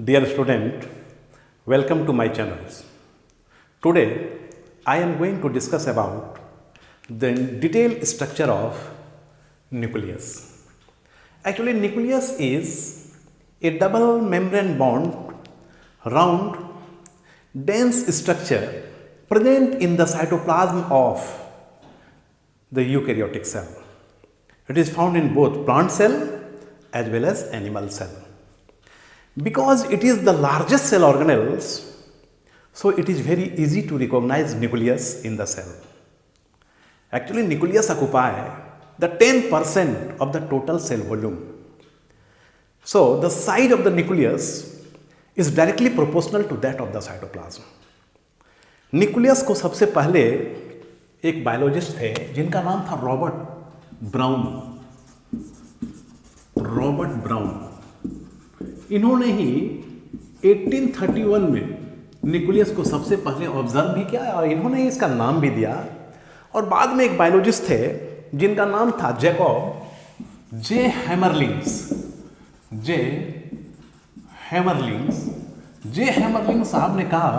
Dear student, welcome to my channels. Today, I am going to discuss about the detailed structure of nucleus. Actually, nucleus is a double membrane bond, round, dense structure present in the cytoplasm of the eukaryotic cell. It is found in both plant cell as well as animal cell. Because it is the largest cell organelles, so it is very easy to recognize nucleus in the cell. Actually, nucleus occupy the 10% of the total cell volume. So, the size of the nucleus is directly proportional to that of the cytoplasm. Nucleus को सबसे पहले एक biologist थे जिनका नाम था Robert brown. इन्होंने ही 1831 में न्यूक्लियस को सबसे पहले ऑब्जर्व भी किया और इन्होंने ही इसका नाम भी दिया। और बाद में एक बायोलॉजिस्ट थे जिनका नाम था जैकब जे हैमरलिंग साहब ने कहा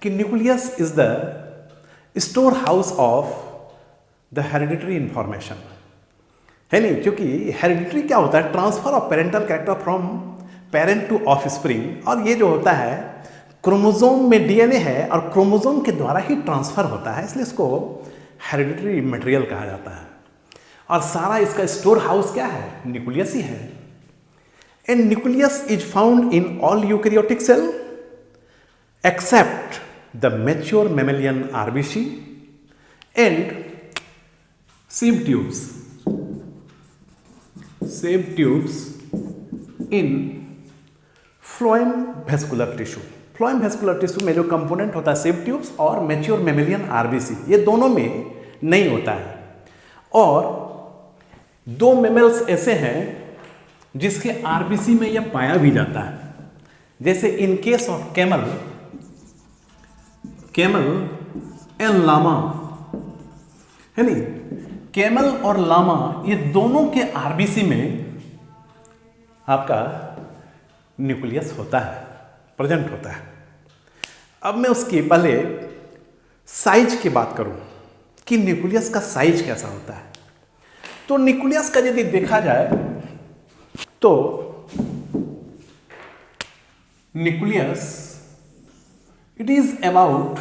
कि nucleus is the store house of the hereditary information, है नहीं? क्योंकि हेरिडिटरी क्या होता है? Transfer of parental character from parent to offspring. और ये जो होता है क्रोमोसोम में डीएनए है और क्रोमोसोम के द्वारा ही ट्रांसफर होता है, इसलिए इसको हेरिडिटरी मटेरियल कहा जाता है। और सारा इसका स्टोर हाउस क्या है? न्यूक्लियस ही है। And nucleus is found in all eukaryotic cell except the mature mammalian RBC and sieve tubes in phloem vascular tissue. phloem vascular tissue में जो कंपोनेंट होता है sieve tubes और mature mammalian RBC, ये दोनों में नहीं होता है। और दो मेमल्स ऐसे हैं जिसके RBC में यह पाया भी जाता है, जैसे in case of camel and llama, है नहीं? कैमल और लामा ये दोनों के आरबीसी में आपका न्यूक्लियस होता है, प्रेजेंट होता है। अब मैं उसकी पहले साइज की बात करूं कि न्यूक्लियस का साइज कैसा होता है। तो न्यूक्लियस का यदि देखा जाए तो nucleus it is about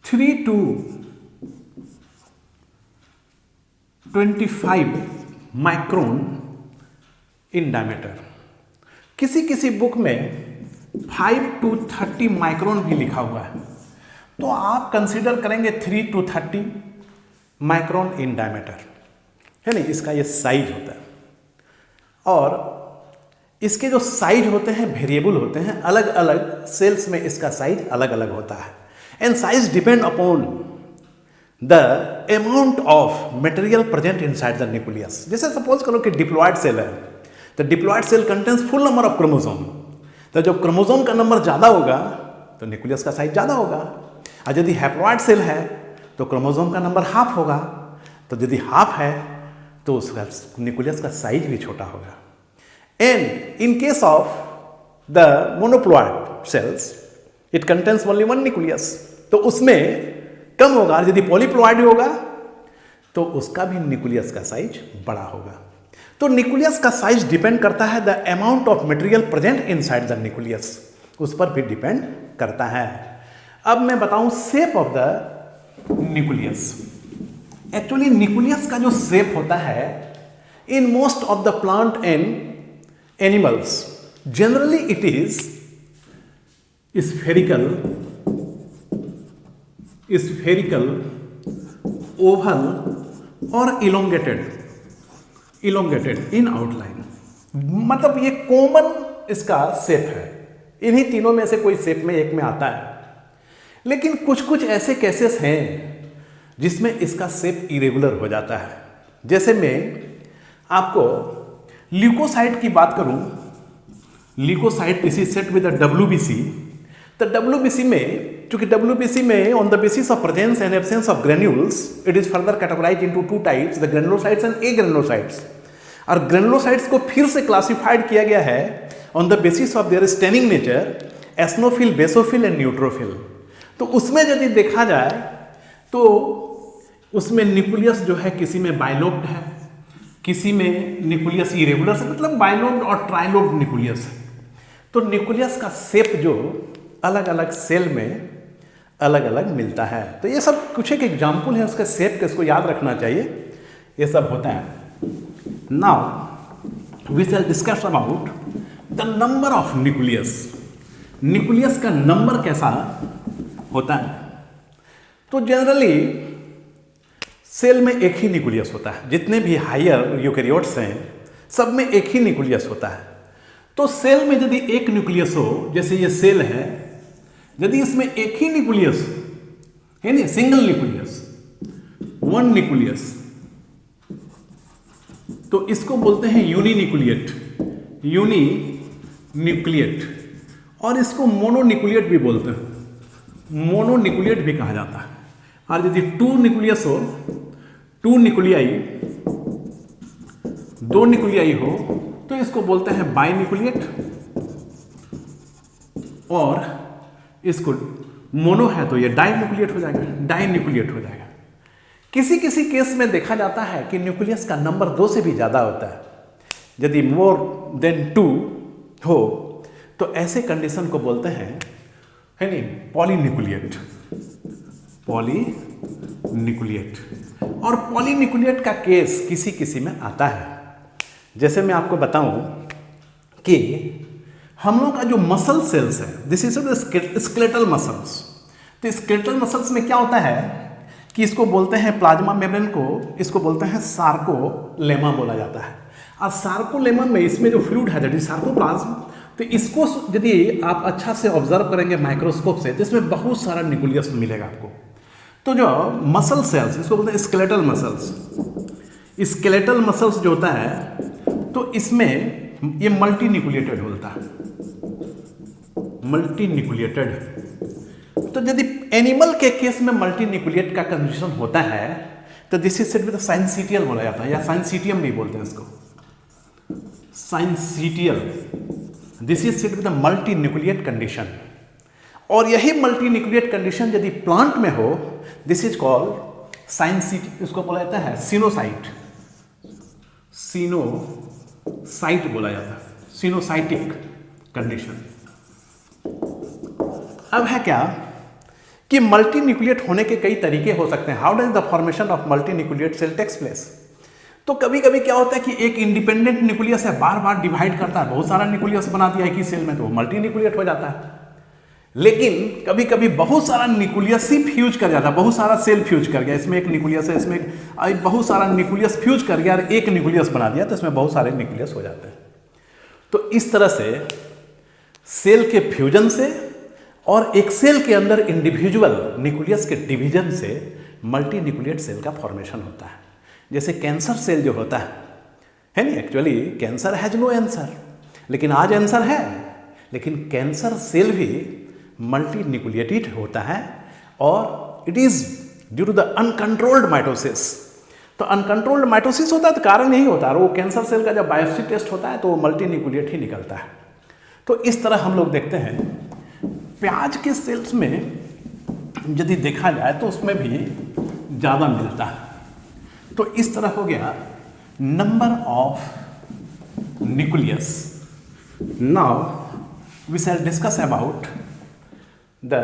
3 to 25 micron in diameter. किसी बुक में 5 to 30 माइक्रोन भी लिखा हुआ है, तो आप कंसीडर करेंगे 3 to 30 माइक्रोन इन डायमीटर, है नहीं? इसका ये साइज होता है। और इसके जो साइज होते हैं वेरिएबल होते हैं, अलग अलग सेल्स में इसका साइज अलग अलग होता है। And size depend upon the amount of material present inside the nucleus. जैसे सपोज करो कि डिप्लॉयड सेल है, तो diploid cell contains full number of chromosome. तो जब क्रोमोसोम का नंबर ज़्यादा होगा तो न्यूक्लियस का साइज ज़्यादा होगा। और यदि हैप्लॉयड सेल है तो क्रोमोसोम का नंबर हाफ होगा, तो यदि हाफ है तो उसका न्यूक्लियस का साइज भी छोटा होगा। And in case of the monoploid cells, it contains only one nucleus, तो उसमें कम होगा। यदि पॉलीप्लॉइड होगा तो उसका भी न्यूक्लियस का साइज बड़ा होगा। तो न्यूक्लियस का साइज डिपेंड करता है the amount of material present inside the nucleus, उस पर भी डिपेंड करता है। अब मैं बताऊं shape of the nucleus. Actually nucleus का जो शेप होता है in most of the plant and animals, generally it is spherical, oval or elongated in outline। मतलब ये कॉमन इसका शेप है, इन्हीं तीनों में से कोई शेप में एक में आता है। लेकिन कुछ ऐसे केसेस हैं जिसमें इसका शेप इरेगुलर हो जाता है। जैसे मैं आपको ल्यूकोसाइट की बात करूं, leucocyte is set with WBC। तो WBC में, चूंकि WBC में on the basis of presence and absence of granules it is further categorised into 2 types, the granulocytes and agranulocytes. और ग्रेनुलोसाइट्स को फिर से क्लासिफाइड किया गया है on the basis of their staining nature, eosinophil, basophil and neutrophil. तो उसमें यदि देखा जाए तो उसमें न्यूक्लियस जो है किसी में बाइलोब्ड है, किसी में न्यूक्लियस इरेगुलर है, मतलब बाइलोब्ड और ट्राइलोब्ड न्यूक्लियस है। तो न्यूक्लियस का शेप जो अलग अलग सेल में अलग अलग मिलता है। तो ये सब कुछ एक एग्जाम्पल है उसका शेप के, इसको याद रखना चाहिए, ये सब होता है। Now we shall discuss about the number of nucleus. Nucleus का नंबर कैसा होता है? तो जनरली सेल में एक ही न्यूक्लियस होता है, जितने भी हायर यूकेरियोट्स हैं सब में एक ही न्यूक्लियस होता है। तो सेल में यदि एक न्यूक्लियस हो, जैसे ये सेल है, यदि इसमें एक ही न्यूक्लियस है नहीं, सिंगल न्यूक्लियस, वन न्यूक्लियस, तो इसको बोलते हैं यूनिन्यूक्लिएट, यूनिन्यूक्लिएट। और इसको मोनोन्यूक्लिएट भी बोलते हैं, मोनोन्यूक्लिएट भी कहा जाता है। और यदि टू न्यूक्लियस हो, टू न्यूक्लियाई, दो न्यूक्लियाई हो, तो इसको बोलते हैं बाइन्यूक्लिएट। और इसको मोनो है तो ये डाइन्यूक्लिएट हो जाएगा, डाइन्यूक्लिएट हो जाएगा। किसी किसी केस में देखा जाता है कि न्यूक्लियस का नंबर 2 से भी ज़्यादा होता है। यदि मोर देन 2 हो तो ऐसे कंडीशन को बोलते हैं, है नहीं, पॉलीन्यूक्लिएट, पॉलीन्यूक्लिएट। और पॉलीन्यूक्लिएट का केस किसी किसी में आता है। जैसे मैं आपको बताऊं कि हम लोग का जो मसल सेल्स है, दिस इज स्केलेटल मसल्स। तो स्केलेटल मसल्स में क्या होता है कि इसको बोलते हैं प्लाज्मा मेम्ब्रेन को, इसको बोलते हैं सार्कोलेमा बोला जाता है। और सार्कोलेमा में इसमें जो फ्लूइड है, दैट इज सार्कोप्लाज्म, तो इसको यदि आप अच्छा से ऑब्जर्व करेंगे माइक्रोस्कोप से, तो इसमें बहुत सारा न्यूक्लियस मिलेगा आपको। तो जो मसल सेल्स, इसको बोलते हैं स्केलेटल मसल्स, स्केलेटल मसल्स जो होता है, तो इसमें ये मल्टी न्यूक्लिएटेड होता है, मल्टी न्यूक्लिएटेड। तो यदि एनिमल के केस में मल्टी न्यूक्लिएट का कंडीशन होता है तो this is said with syncytial बोला जाता है, या साइनसीटियम भी बोलते हैं इसको, syncytial. This is said with multi nucleate condition. और यही मल्टी न्यूक्लिएट कंडीशन यदि प्लांट में हो, दिस इज कॉल्ड साइनसीट, इसको बोला जाता है सिनोसाइट, सिनोसाइट बोला जाता है, सिनोसाइटिक कंडीशन। अब है क्या कि मल्टी न्यूक्लिएट होने के कई तरीके हो सकते हैं। How does the formation of multi nucleate sale tax place? तो कभी कभी क्या होता है कि एक इंडिपेंडेंट न्यूक्लियस है, बार बार डिवाइड करता है, बहुत सारा न्यूक्लियस बना दिया एक ही सेल में, तो वो मल्टी न्यूक्लिएट हो जाता है। लेकिन कभी कभी बहुत सारा न्यूक्लियस ही फ्यूज कर जाता है, बहुत सारा सेल फ्यूज कर गया, इसमें एक न्यूक्लियस है, इसमें बहुत सारा न्यूक्लियस फ्यूज कर गया और एक न्यूक्लियस बना दिया, तो इसमें बहुत सारे न्यूक्लियस हो जाते हैं। तो इस तरह से सेल के फ्यूजन से और एक सेल के अंदर इंडिविजुअल न्यूक्लियस के डिवीजन से मल्टी न्यूक्लिएट सेल का फॉर्मेशन होता है। जैसे कैंसर सेल जो होता है नहीं, actually cancer has no answer, लेकिन आज आंसर है। लेकिन कैंसर सेल भी मल्टी न्यूक्लिएटेड होता है और it is due to the uncontrolled mitosis. तो अनकंट्रोल्ड माइटोसिस होता है तो कारण यही होता है, और वो कैंसर सेल का जब बायोप्सी टेस्ट होता है तो वो मल्टी न्यूक्लिएट ही निकलता है। तो इस तरह हम लोग देखते हैं प्याज के सेल्स में यदि देखा जाए तो उसमें भी ज़्यादा मिलता है। तो इस तरह हो गया number of nucleus. Now we shall discuss about the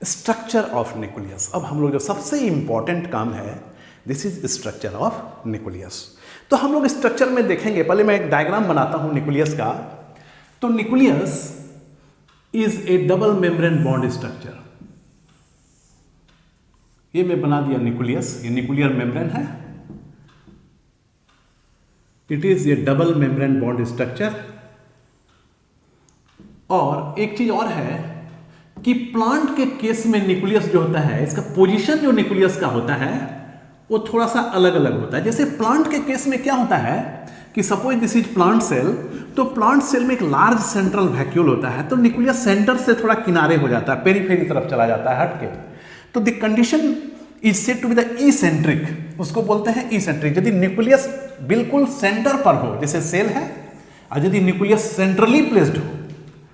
structure of nucleus. अब हम लोग जो सबसे इंपॉर्टेंट काम है, this is structure of nucleus. तो हम लोग स्ट्रक्चर में देखेंगे, पहले मैं एक डायग्राम बनाता हूं न्यूक्लियस का। तो nucleus is A double membrane bond structure. ये मैं बना दिया न्यूक्लियस, ये न्यूक्लियर मेम्ब्रेन है, it is A double membrane bond structure. और एक चीज और है कि प्लांट के केस में न्यूक्लियस जो होता है, इसका पोजीशन जो न्यूक्लियस का होता है वो थोड़ा सा अलग अलग होता है। जैसे प्लांट के केस में क्या होता है कि suppose this is plant cell, तो प्लांट सेल में एक लार्ज सेंट्रल वैक्यूल होता है, तो न्यूक्लियस सेंटर से थोड़ा किनारे हो जाता है, पेरीफेरी तरफ चला जाता है हट के। तो the condition is said to be the eccentric, उसको बोलते हैं इसेंट्रिक। यदि न्यूक्लियस बिल्कुल सेंटर पर हो, जैसे सेल है और यदि न्यूक्लियस सेंट्रली प्लेस्ड हो,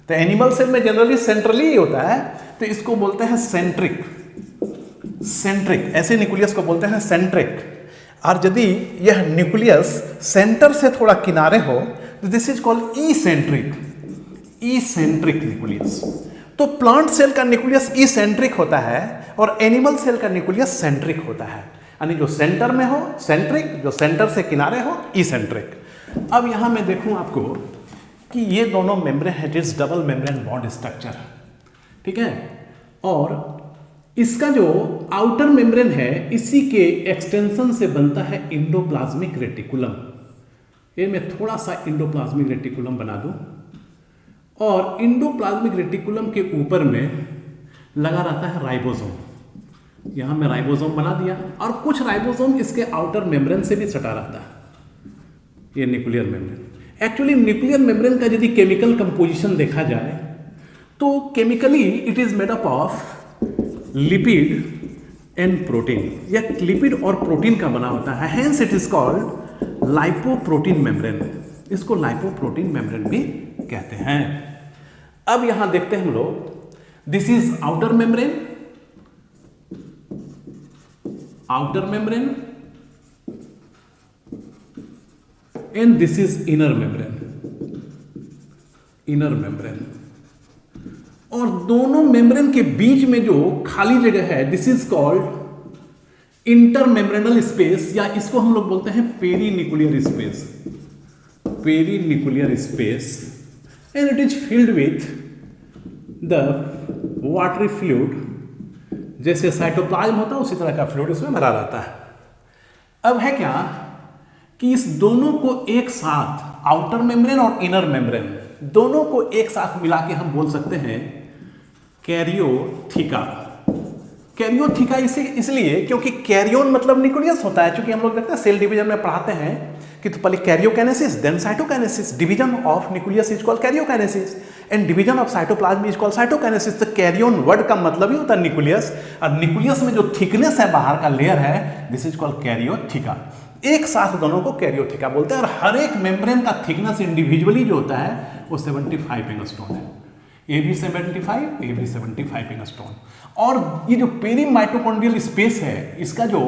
तो एनिमल सेल में जनरली सेंट्रली ही होता है, तो इसको बोलते हैं सेंट्रिक। सेंट्रिक, ऐसे न्यूक्लियस को बोलते हैं सेंट्रिक। और यदि यह न्यूक्लियस सेंटर से थोड़ा किनारे हो तो this is called eccentric. Eccentric nucleus. तो प्लांट सेल का न्यूक्लियस इसेंट्रिक होता है और एनिमल सेल का न्यूक्लियस सेंट्रिक होता है, यानी जो सेंटर में हो सेंट्रिक, जो सेंटर से किनारे हो इसेंट्रिक। अब यहां मैं देखूं आपको कि ये दोनों मेम्ब्रेन है, it's double membrane bond structure, ठीक है। और इसका जो आउटर मेम्ब्रेन है इसी के एक्सटेंशन से बनता है इंडोप्लाज्मिक रेटिकुलम। ये मैं थोड़ा सा इंडोप्लाज्मिक रेटिकुलम बना दूं, और इंडोप्लाज्मिक रेटिकुलम के ऊपर में लगा रहता है राइबोसोम। यहां मैं राइबोसोम बना दिया, और कुछ राइबोसोम इसके आउटर मेम्ब्रेन से भी सटा रहता है, ये nuclear membrane. Actually nuclear membrane का यदि केमिकल कंपोजिशन देखा जाए तो chemically it is made up of lipid and protein. यह लिपिड और प्रोटीन का बना होता है, hence it is called lipoprotein membrane. इसको लाइपोप्रोटीन मेम्ब्रेन भी कहते हैं। अब यहां देखते हैं हम लोग, this is outer membrane, outer membrane, and this is inner membrane, inner membrane. और दोनों मेम्ब्रेन के बीच में जो खाली जगह है दिस इज कॉल्ड इंटरमेम्ब्रेनल स्पेस, या इसको हम लोग बोलते हैं perinuclear space, perinuclear space, and it is filled with the watery fluid. जैसे साइटोप्लाज्म होता है उसी तरह का फ्लूइड इसमें भरा रहता है। अब है क्या कि इस दोनों को एक साथ, आउटर मेम्ब्रेन और इनर मेम्ब्रेन दोनों को एक साथ मिला के हम बोल सकते हैं कैरियोथिका। कैरियोथिका इसलिए क्योंकि कैरियोन मतलब न्यूक्लियस होता है। चूंकि हम लोग देखते हैं सेल डिवीजन में पढ़ाते हैं कि तो पहले karyokinesis then cytokinesis, division of nucleus is called karyokinesis and division of cytoplasm is called cytokinesis. तो कैरियोन वर्ड का मतलब ही होता है न्यूक्लियस, और न्यूक्लियस में जो थिकनेस है बाहर का लेयर है दिस इज कॉल्ड कैरियोथिका। एक साथ दोनों को कैरियोथिका बोलते हैं। और हर एक मेम्ब्रेन का थिकनेस इंडिविजुअली जो होता है वो 75 एंगस्ट्रॉन है, ए भी 75 एंगस्ट्रॉन। और ये जो पेरी माइटोकॉन्ड्रियल स्पेस है, इसका जो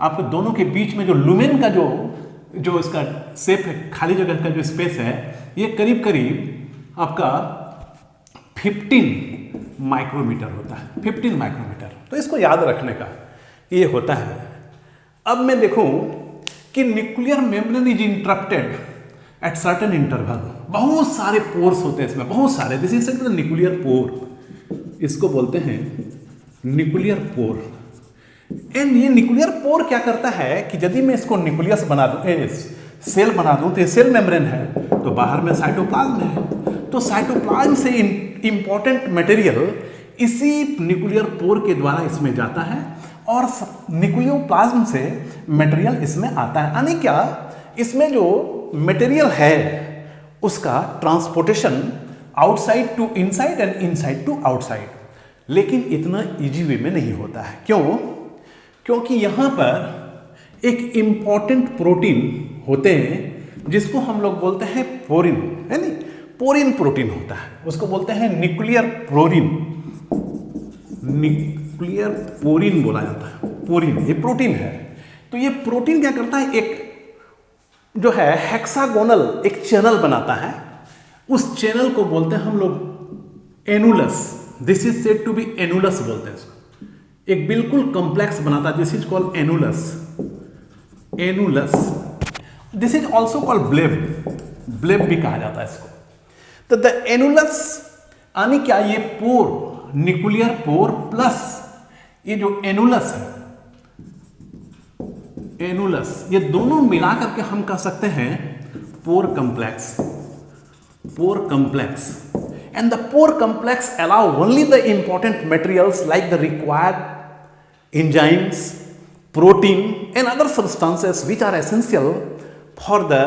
आपको दोनों के बीच में जो लुमेन का जो इसका शेप है, खाली जगह का जो स्पेस है, ये करीब करीब आपका 15 माइक्रोमीटर होता है, 15 माइक्रोमीटर। तो इसको याद रखने का ये होता है। अब मैं देखूं कि nuclear membrane is interrupted at certain interval. बहुत सारे पोर्स होते हैं इसमें, बहुत सारे। दिस इज न्यूक्लियर पोर, इसको बोलते हैं न्यूक्लियर पोर। एंड ये न्यूक्लियर पोर क्या करता है कि यदि मैं इसको न्यूक्लियस बना दूं, सेल बना दूं, तो ये सेल मेम्ब्रेन है, तो बाहर में साइटोप्लाज्म है। तो साइटोप्लाज्म से इंपॉर्टेंट मटेरियल इसी न्यूक्लियर पोर के द्वारा इसमें जाता है, और न्यूक्लियोप्लाज्म से मटेरियल इसमें आता है। यानी क्या, इसमें जो मटेरियल है उसका transportation outside to inside and inside to outside, लेकिन इतना इजी वे में नहीं होता है। क्यों? क्योंकि यहां पर एक इंपॉर्टेंट प्रोटीन होते हैं जिसको हम लोग बोलते हैं पोरिन, है नी, पोरिन प्रोटीन होता है, उसको बोलते हैं न्यूक्लियर पोरिन, न्यूक्लियर पोरिन बोला जाता है। पोरिन ये प्रोटीन है। तो ये प्रोटीन क्या करता है, एक जो है हेक्सागोनल एक चैनल बनाता है, उस चैनल को बोलते हैं हम लोग annulus. This is said to be annulus बोलते हैं इसको। एक बिल्कुल कॉम्प्लेक्स बनाता है, this is called annulus, annulus. This is also called bleb, bleb भी कहा जाता है इसको। तो द एनुलस यानी क्या, ये पोर, न्यूक्लियर पोर प्लस ये जो एनुलस है, एनुलस, ये दोनों मिला करके हम कह सकते हैं pore complex, pore complex. And the pore complex allow only the important materials like the required enzymes, protein and other substances which are essential for the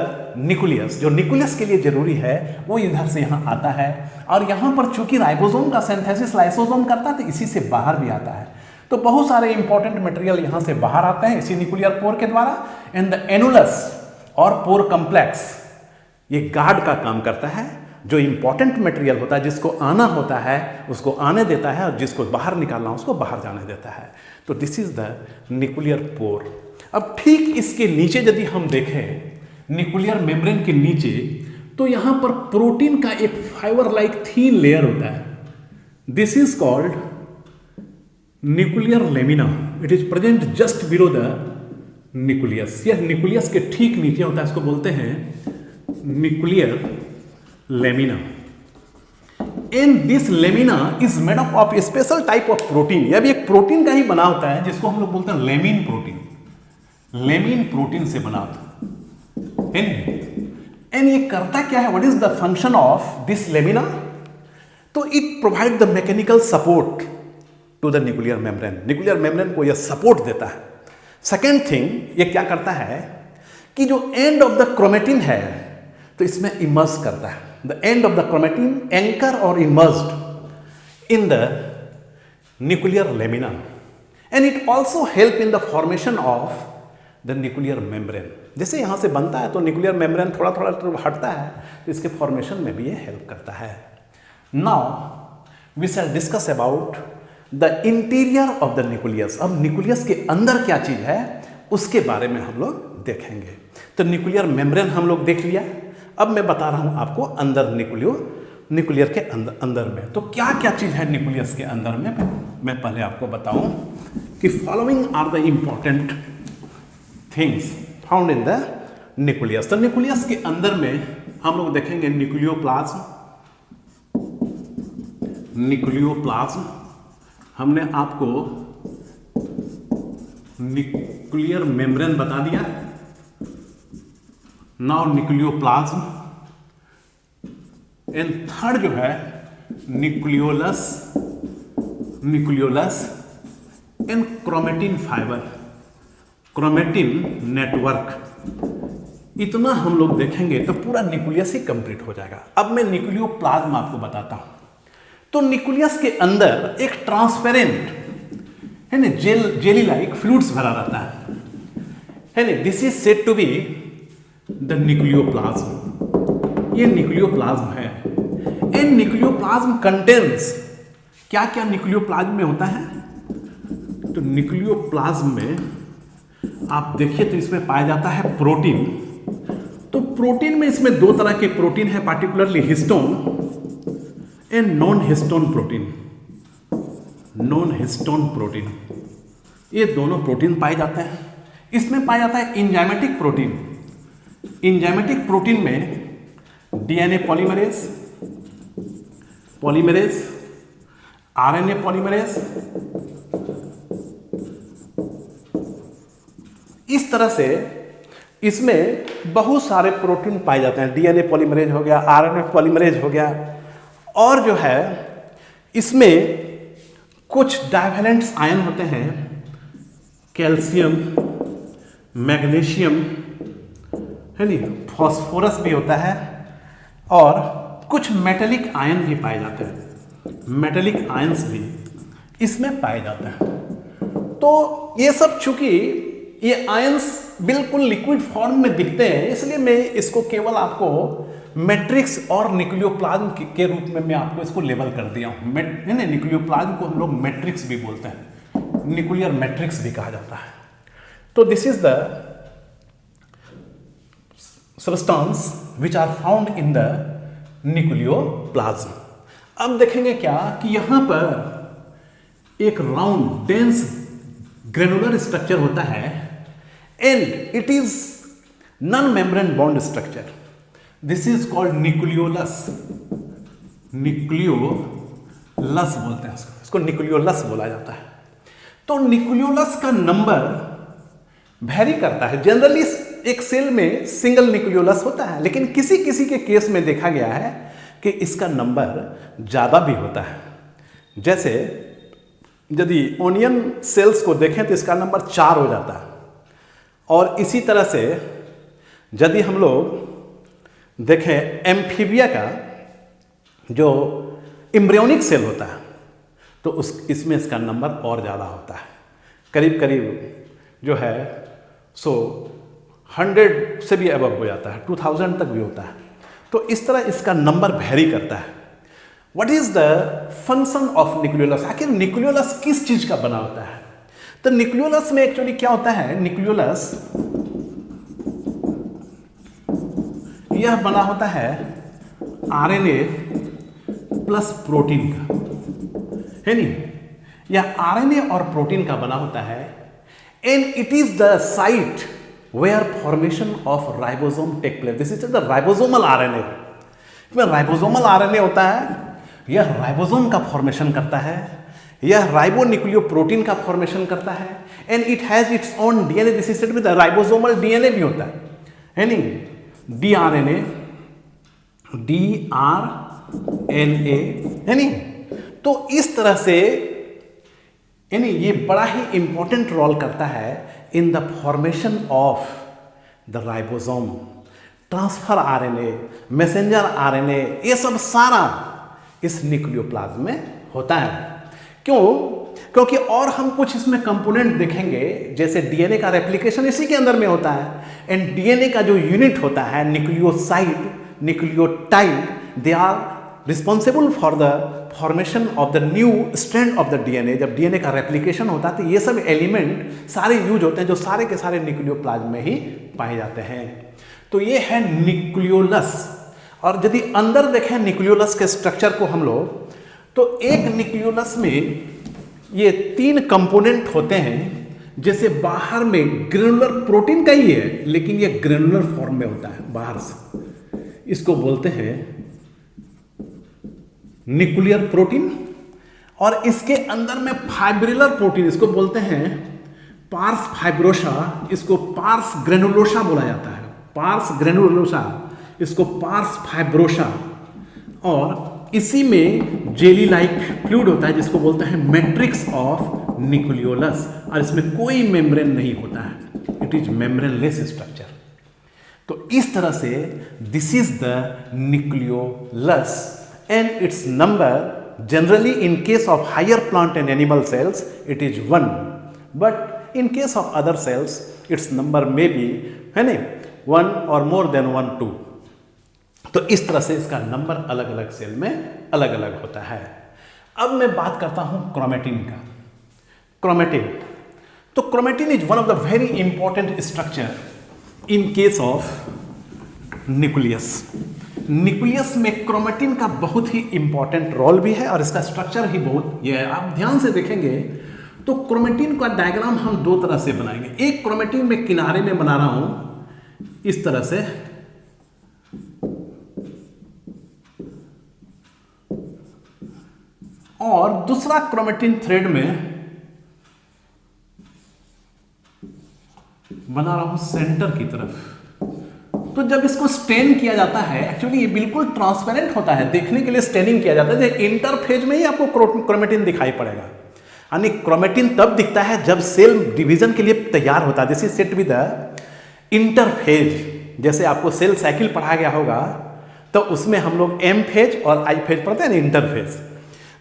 nucleus। जो न्यूक्लियस के लिए जरूरी है वो इधर से यहाँ आता है। और यहाँ पर चूंकि राइबोसोम का सिंथेसिस लाइसोसोम करता है तो इसी से बाहर भी आता है। तो बहुत सारे इंपॉर्टेंट मटेरियल यहाँ से बाहर आते हैं इसी न्यूक्लियर पोर के द्वारा। एंड द एनुलस और पोर कॉम्प्लेक्स ये गार्ड का काम करता है। जो इंपॉर्टेंट मटेरियल होता है, जिसको आना होता है उसको आने देता है, और जिसको बाहर निकालना उसको बाहर जाने देता है। तो this is the nuclear pore. अब ठीक इसके नीचे यदि हम देखें, न्यूक्लियर मेम्ब्रेन के नीचे, तो यहाँ पर प्रोटीन का एक फाइबर लाइक थीन लेयर होता है। This is called nuclear lamina. It is present just below the nucleus. यह न्यूक्लियस के ठीक नीचे होता है, इसको बोलते हैं nuclear lamina. And this lamina is made up of special type of protein. यह भी एक प्रोटीन का ही बना होता है, जिसको हम लोग बोलते हैं लेमिन प्रोटीन। लेमिन प्रोटीन से बना होता है। एंड ये करता क्या है, what is the function of this lamina? तो it provide the mechanical support to the nuclear membrane. Nuclear membrane को यह सपोर्ट देता है। सेकेंड थिंग, ये क्या करता है कि जो एंड ऑफ द क्रोमेटिन है, तो इसमें इमर्स करता है। The end of the chromatin anchor और immersed in the nuclear lamina. And it also help in the formation of the nuclear membrane. जैसे यहाँ से बनता है तो न्यूक्लियर मेम्ब्रेन थोड़ा थोड़ा हटता है, तो इसके फॉर्मेशन में भी ये हेल्प करता है। Now we shall discuss about the interior of the nucleus. अब न्यूक्लियस के अंदर क्या चीज है उसके बारे में हम लोग देखेंगे। तो न्यूक्लियर मेम्ब्रेन हम लोग देख लिया। अब मैं बता रहा हूं आपको अंदर न्यूक्लियर के अंदर में तो क्या क्या चीज है न्यूक्लियस के अंदर में। मैं पहले आपको बताऊं कि following are the important things found in the nucleus. तो न्यूक्लियस के अंदर में हम लोग देखेंगे न्यूक्लियोप्लाज्म। न्यूक्लियोप्लाज्म हमने आपको न्यूक्लियर मेम्ब्रेन बता दिया। नाउ न्यूक्लियोप्लाज्म एंड थर्ड जो है nucleolus and chromatin fibre, chromatin network. इतना हम लोग देखेंगे तो पूरा न्यूक्लियस ही कंप्लीट हो जाएगा। अब मैं न्यूक्लियोप्लाज्म आपको बताता हूं। तो न्यूक्लियस के अंदर एक ट्रांसपेरेंट है ना जेली लाइक फ्लूइड्स भरा रहता है ना। This is said to be the nucleoplasm. ये न्यूक्लियोप्लाज्म है। एंड न्यूक्लियोप्लाज्म कंटेन्स, क्या क्या न्यूक्लियोप्लाज्म में होता है? तो न्यूक्लियोप्लाज्म में आप देखिए तो इसमें पाया जाता है प्रोटीन। तो प्रोटीन में इसमें दो तरह के प्रोटीन है, particularly histone and non histone protein. Non histone protein, ये दोनों प्रोटीन पाए जाते हैं। इसमें पाया जाता है इंजाइमेटिक प्रोटीन। इंजाइमेटिक प्रोटीन में डीएनए पॉलीमरेज, आरएनए पॉलीमरेज, इस तरह से इसमें बहुत सारे प्रोटीन पाए जाते हैं। डीएनए पॉलीमरेज हो गया, आरएनए पॉलीमरेज हो गया, और जो है इसमें कुछ डाइवैलेंट्स आयन होते हैं, कैल्शियम, मैग्नीशियम है नी, फॉस्फोरस भी होता है, और कुछ मेटेलिक आयन भी पाए जाते हैं। मेटेलिक आयंस भी इसमें पाए जाते हैं। तो ये सब चूंकि ये आयंस बिल्कुल लिक्विड फॉर्म में दिखते हैं, इसलिए मैं इसको केवल आपको मैट्रिक्स और न्यूक्लियोप्लाज्म के रूप में मैं आपको इसको लेबल कर दिया हूं। है ना, न्यूक्लियोप्लाज्म को हम लोग मैट्रिक्स भी बोलते हैं, न्यूक्लियर मैट्रिक्स भी कहा जाता है। तो this is the substance which are found in the nucleoplasm. अब देखेंगे क्या कि यहां पर एक राउंड डेंस ग्रेनुलर स्ट्रक्चर होता है and it is non membrane bond structure. This is called nucleolus. Nucleolus बोलते हैं इसको न्यूक्लियोलस बोला जाता है। तो न्यूक्लियोलस का नंबर वेरी करता है। जनरली एक सेल में सिंगल न्यूक्लियोलस होता है, लेकिन किसी किसी के केस में देखा गया है कि इसका नंबर ज़्यादा भी होता है। जैसे यदि ओनियन सेल्स को देखें तो इसका नंबर 4 हो जाता है, और इसी तरह से यदि हम लोग देखें एम्फीबिया का जो एम्ब्रियोनिक सेल होता है तो इसमें इसका नंबर और ज़्यादा होता है, करीब करीब जो है 100 से भी अबव हो जाता है, 2000 तक भी होता है। तो इस तरह इसका नंबर वेरी करता है। What is the function of nucleolus? आखिर न्यूक्लियोलस किस चीज का बना होता है? तो न्यूक्लियोलस में एक्चुअली क्या होता है, न्यूक्लियोलस यह बना होता है आरएनए प्लस प्रोटीन का, है नहीं? यह आरएनए और प्रोटीन का बना होता है and it is the site where formation of ribosome take place. This is the ribosomal RNA. इसमें राइबोसोमल आरएनए होता है, यह राइबोसोम का फॉर्मेशन करता है, यह राइबोन्यूक्लियोप्रोटीन का फॉर्मेशन करता है and it has its own DNA. This is with ribosomal DNA भी होता है नहीं? डीआरएनए, डीआरएनए, है नहीं? तो इस तरह से यानी ये बड़ा ही इंपॉर्टेंट रोल करता है इन the formation of the ribosome. Transfer RNA, messenger RNA, ये सब सारा इस न्यूक्लियोप्लाज्म में होता है। क्यों? क्योंकि और हम कुछ इसमें कंपोनेंट देखेंगे, जैसे डीएनए का रेप्लिकेशन इसी के अंदर में होता है एंड डीएनए का जो यूनिट होता है nucleoside, nucleotide, they are responsible for the formation of the new strand of the DNA. जब डीएनए का रेप्लिकेशन होता है तो ये सब एलिमेंट सारे यूज होते हैं जो सारे के सारे न्यूक्लियोप्लाज्म में ही पाए जाते हैं। तो ये है न्यूक्लियोलस। और यदि अंदर देखें न्यूक्लियोलस के स्ट्रक्चर को हम लोग, तो एक न्यूक्लियोलस में ये 3 कंपोनेंट होते हैं। जैसे बाहर में ग्रेनुलर प्रोटीन का ही है, लेकिन ये ग्रेनुलर फॉर्म में होता है बाहर से, इसको बोलते हैं न्यूक्लियर प्रोटीन। और इसके अंदर में फाइब्रिलर प्रोटीन, इसको बोलते हैं पार्स फाइब्रोसा, इसको पार्स ग्रेनुलोसा बोला जाता है, पार्स ग्रेनुलोसा, इसको पार्स फाइब्रोसा। और इसी में जेली लाइक फ्लूइड होता है जिसको बोलते हैं मैट्रिक्स ऑफ न्यूक्लियोलस, और इसमें कोई मेम्ब्रेन नहीं होता है, इट इज मेम्ब्रेनलेस स्ट्रक्चर। तो इस तरह से this is the nucleolus and it's number generally in case of higher plant and animal cells it is 1, but in case of other cells its number may be, है नहीं, 1 or more than 1, 2। तो इस तरह से इसका number अलग अलग cell में अलग अलग होता है। अब मैं बात करता हूं क्रोमेटिन का। क्रोमेटिन, तो chromatin is one of the very important structure in case of nucleus. Nucleus में क्रोमेटिन का बहुत ही इंपॉर्टेंट रोल भी है और इसका स्ट्रक्चर ही बहुत ये है। आप ध्यान से देखेंगे तो क्रोमेटिन का डायग्राम हम 2 तरह से बनाएंगे। एक क्रोमेटिन में किनारे में बना रहा हूं इस तरह से, और दूसरा क्रोमेटिन थ्रेड में बना रहा हूं सेंटर की तरफ। तो जब इसको स्टेन किया जाता है, एक्चुअली ये बिल्कुल ट्रांसपेरेंट होता है, देखने के लिए स्टेनिंग किया जाता है, इंटरफेज में ही आपको क्रोमेटिन दिखाई पड़ेगा। यानी क्रोमेटिन तब दिखता है जब सेल डिवीजन के लिए तैयार होता है। This is set with the interphase. जैसे आपको सेल साइकिल पढ़ाया गया होगा तो उसमें हम लोग एम फेज और आई फेज पढ़ते हैं ना, इंटरफेज।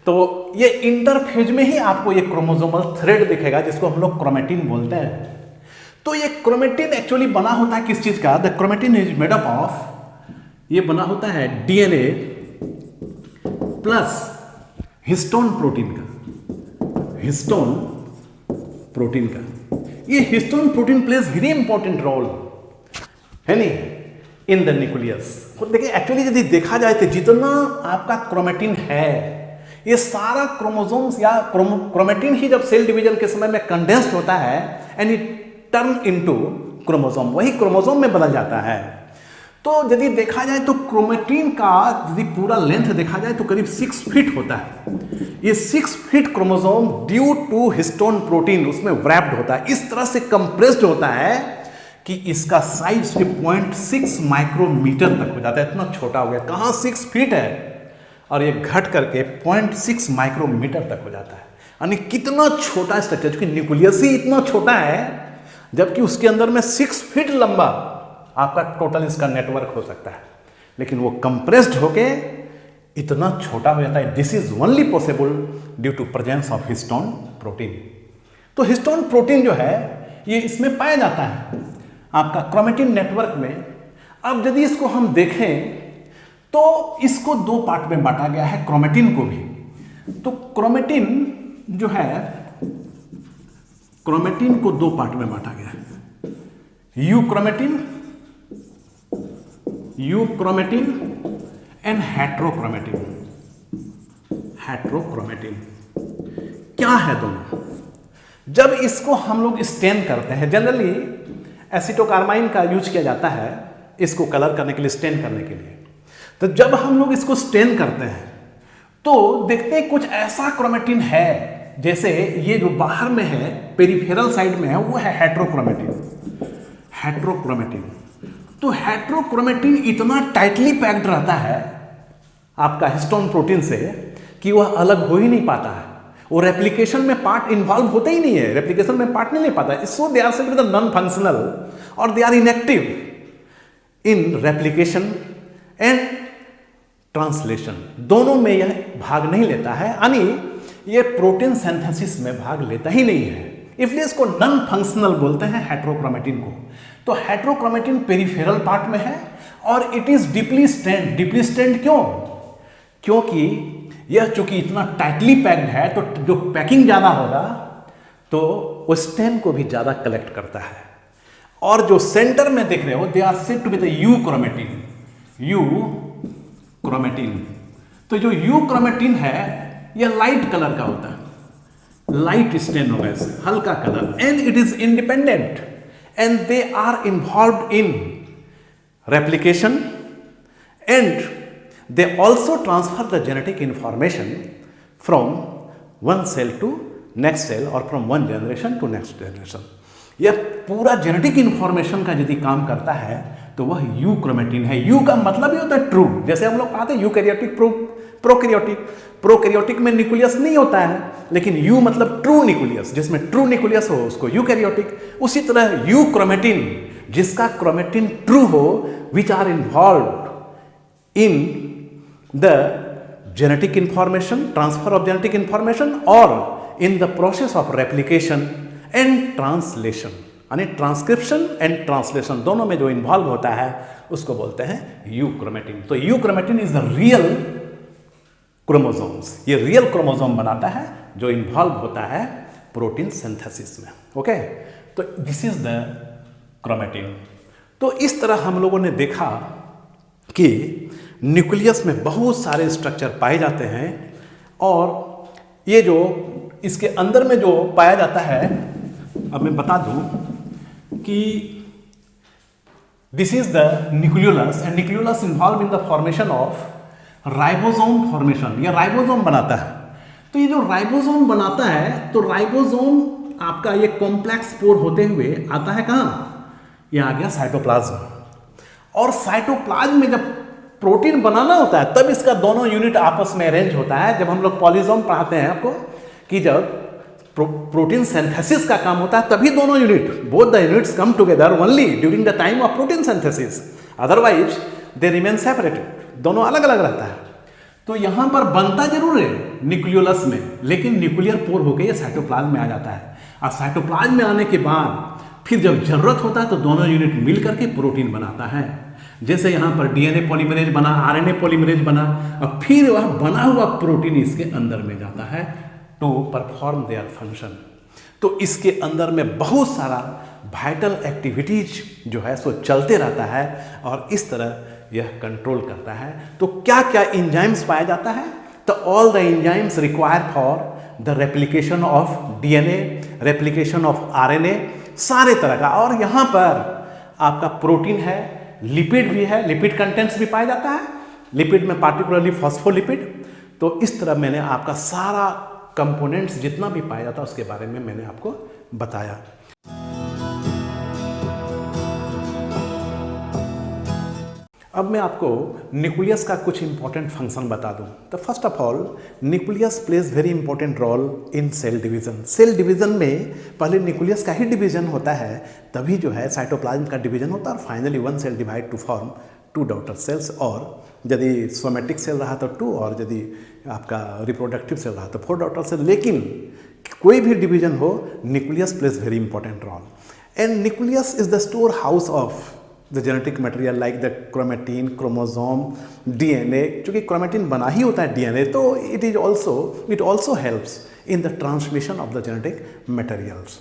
तो ये इंटरफेज में ही आपको ये क्रोमोसोमल थ्रेड दिखेगा जिसको हम लोग क्रोमेटिन बोलते हैं। तो ये क्रोमेटिन एक्चुअली बना होता है किस चीज का? The chromatin is made up of, ये बना होता है डीएनए प्लस हिस्टोन प्रोटीन का, हिस्टोन प्रोटीन का। ये histone protein plays very important role, है नहीं, इन द न्यूक्लियस। तो देखिए एक्चुअली यदि देखा जाए तो जितना आपका क्रोमेटिन है, ये सारा क्रोमोसोम्स या क्रोमेटिन ही जब सेल डिवीजन के समय में कंडेंस्ड होता है and it turn into chromosome, वही क्रोमोसोम में बदल जाता है। तो यदि देखा जाए तो क्रोमेटिन का यदि पूरा लेंथ देखा जाए तो करीब 6 फीट होता है। ये 6 feet chromosome due to histone protein उसमें व्रैप्ड होता है, इस तरह से कंप्रेस्ड होता है कि इसका साइज सिर्फ 0.6 माइक्रोमीटर तक हो जाता है। इतना छोटा हो गया, कहाँ 6 फीट है और ये घट करके 0.6 माइक्रोमीटर तक हो जाता है। यानी कितना छोटा स्ट्रक्चर, क्योंकि न्यूक्लियस ही इतना छोटा है, जबकि उसके अंदर में 6 फीट लंबा आपका टोटल इसका नेटवर्क हो सकता है, लेकिन वो कंप्रेस्ड होके इतना छोटा हो जाता है। This is only possible due to presence of histone protein. तो हिस्टोन प्रोटीन जो है ये इसमें पाया जाता है आपका क्रोमेटिन नेटवर्क में। अब यदि इसको हम देखें तो इसको दो पार्ट में बांटा गया है, क्रोमेटिन को भी। तो क्रोमेटिन जो है, क्रोमेटिन को दो पार्ट में बांटा गया है, यूक्रोमेटिन एंड हेट्रोक्रोमेटिन। हेट्रोक्रोमेटिन क्या है दोनों? जब इसको हम लोग स्टेन करते हैं, जनरली एसिटोकार्बाइन का यूज किया जाता है इसको कलर करने के लिए, स्टेन करने के लिए। तो जब हम लोग इसको स्टेन करते हैं तो देखते हैं कुछ ऐसा क्रोमेटिन है, जैसे ये जो बाहर में है, पेरिफेरल साइड में है, वो है हेट्रोक्रोमेटिन। हेट्रोक्रोमेटिन, तो हेट्रोक्रोमेटिन इतना टाइटली पैक्ड रहता है आपका हिस्टोन प्रोटीन से कि वह अलग हो ही नहीं पाता है। वो रेप्लिकेशन में पार्ट इन्वॉल्व होता ही नहीं है, रेप्लिकेशन में पार्ट नहीं ले पाता है। So they are said the non functional और they are inactive in replication and translation, दोनों में यह भाग नहीं लेता है, यानी ये प्रोटीन सिंथेसिस में भाग लेता ही नहीं है, इसलिए इसको नॉन फंक्शनल बोलते हैं हेट्रोक्रोमेटिन को। तो हेट्रोक्रोमेटिन पेरिफेरल पार्ट में है और it is deeply stained. Deeply stained क्यों? क्योंकि यह चूंकि इतना टाइटली पैक्ड है, तो जो पैकिंग ज्यादा होगा तो वो स्टेन को भी ज्यादा कलेक्ट करता है। और जो सेंटर में देख रहे हो, they are said to be the euchromatin. Euchromatin, तो जो यूक्रोमेटिन है यह लाइट कलर का होता है, लाइट स्टेन होगा इससे, हल्का colour, and it is independent and they are involved in replication and they also transfer the genetic information from one cell to next cell or from one generation to next generation। यह पूरा genetic information का यदि काम करता है तो वह euchromatin है। यू का मतलब ही होता है ट्रू, जैसे हम लोग कहते हैं यूकैरियोटिक, प्रोकैरियोटिक। प्रोकैरियोटिक में न्यूक्लियस नहीं होता है, लेकिन यू मतलब ट्रू न्यूक्लियस, जिसमें ट्रू न्यूक्लियस हो उसको यूकैरियोटिक। उसी तरह यूक्रोमेटिन, जिसका क्रोमेटिन ट्रू हो, which are involve in the genetic information, transfer of genetic information or in the process of replication and translation, यानी ट्रांसक्रिप्शन एंड ट्रांसलेशन दोनों में जो इन्वॉल्व होता है उसको बोलते हैं यूक्रोमेटिन। तो euchromatin is the real chromosomes, ये रियल क्रोमोसोम बनाता है जो इन्वॉल्व होता है प्रोटीन सिंथेसिस में। ओके, तो दिस इज द क्रोमेटिन। तो इस तरह हम लोगों ने देखा कि न्यूक्लियस में बहुत सारे स्ट्रक्चर पाए जाते हैं और ये जो इसके अंदर में जो पाया जाता है, अब मैं बता दूं कि this is the nucleolus and nucleolus involve in the formation of ribosome formation. यह राइबोसोम बनाता है। तो ये जो राइबोसोम बनाता है, तो राइबोसोम आपका ये कॉम्प्लेक्स पोर होते हुए आता है कहाँ? ये आ गया साइटोप्लाज्म। और साइटोप्लाज्म में जब प्रोटीन बनाना होता है तब इसका दोनों यूनिट आपस में अरेंज होता है। जब हम लोग पॉलीसोम पढ़ाते हैं आपको कि जब प्रोटीन सिंथेसिस का काम होता है तभी दोनों unit, both the units come together only during the time of protein synthesis, otherwise they remain separated, दोनों अलग अलग रहता है। तो यहां पर बनता जरूर है न्यूक्लियोलस में, लेकिन न्यूक्लियर पोर होकर ये साइटोप्लाज्म में आ जाता है। और साइटोप्लाज्म में आने के बाद फिर जब जरूरत होता है तो दोनों यूनिट मिल करके प्रोटीन बनाता है। जैसे यहाँ पर डीएनए पॉलीमरेज बना, आरएनए पॉलीमरेज बना, और फिर वह बना हुआ प्रोटीन इसके अंदर में जाता है टू परफॉर्म देयर फंक्शन। तो इसके अंदर में बहुत सारा वाइटल एक्टिविटीज जो है सो चलते रहता है और इस तरह यह कंट्रोल करता है। तो क्या क्या इंजाइम्स पाया जाता है? तो all the enzymes require for the replication of DNA, replication of RNA, सारे तरह का। और यहाँ पर आपका प्रोटीन है, लिपिड भी है, लिपिड कंटेंट्स भी पाया जाता है, लिपिड में पार्टिकुलरली फॉस्फोलिपिड। तो इस तरह मैंने आपका सारा कंपोनेंट्स जितना भी पाया जाता है उसके बारे में मैंने आपको बताया। अब मैं आपको न्यूक्लियस का कुछ इंपॉर्टेंट फंक्शन बता दूं। तो first of all, nucleus plays very important role in cell division. Cell division में पहले न्यूक्लियस का ही डिवीजन होता है, तभी जो है साइटोप्लाज्म का डिवीजन होता है और finally one cell divide to form two daughter cells, और यदि सोमेटिक सेल रहा तो 2 और यदि आपका रिप्रोडक्टिव सेल रहा तो 4 डॉटर सेल। लेकिन कोई भी डिवीजन हो, nucleus plays very important role. And nucleus is the store house of the genetic material like the chromatin, chromosome, DNA. चूँकि क्रोमेटिन बना ही होता है डीएनए, तो it also helps in the transmission of the genetic materials.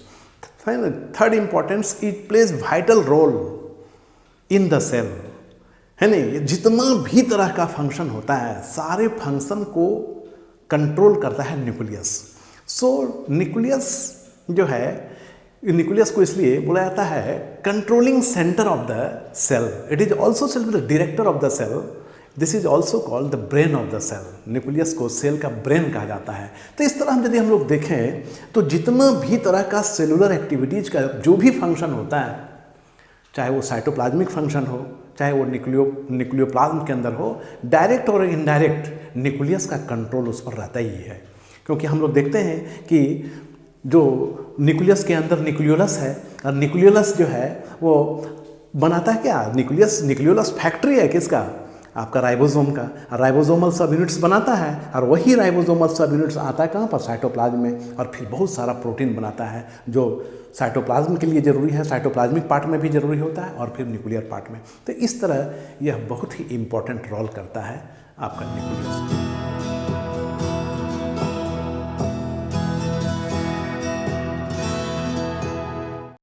Third importance, it plays vital role in the cell, है नहीं। जितना भी तरह का फंक्शन होता है, सारे फंक्शन को कंट्रोल करता है न्यूक्लियस। सो न्यूक्लियस जो है, न्यूक्लियस को इसलिए बोला जाता है controlling centre of the cell. It is also cell the director of the cell. This is also called the brain of the cell. Nucleus को सेल का ब्रेन कहा जाता है। तो इस तरह यदि हम लोग देखें तो जितना भी तरह का सेलुलर एक्टिविटीज का जो भी फंक्शन होता है, चाहे वो साइटोप्लाज्मिक फंक्शन हो, चाहे वो न्यूक्लियोप्लाज्म के अंदर हो, डायरेक्ट और इनडायरेक्ट न्यूक्लियस का कंट्रोल उस पर रहता ही है। क्योंकि हम लोग देखते हैं कि जो न्यूक्लियस के अंदर न्यूक्लियोलस है, और न्यूक्लियोलस जो है वो बनाता है क्या, न्यूक्लियोलस फैक्ट्री है किसका, आपका राइबोसोम का। राइबोसोमल सब यूनिट्स बनाता है, और वही राइबोसोमल सब यूनिट्स आता है कहाँ पर, साइटोप्लाज्म में, और फिर बहुत सारा प्रोटीन बनाता है जो साइटोप्लाज्म के लिए ज़रूरी है, साइटोप्लाज्मिक पार्ट में भी ज़रूरी होता है, और फिर न्यूक्लियर पार्ट में। तो इस तरह यह बहुत ही इम्पोर्टेंट रोल करता है आपका न्यूक्लियस।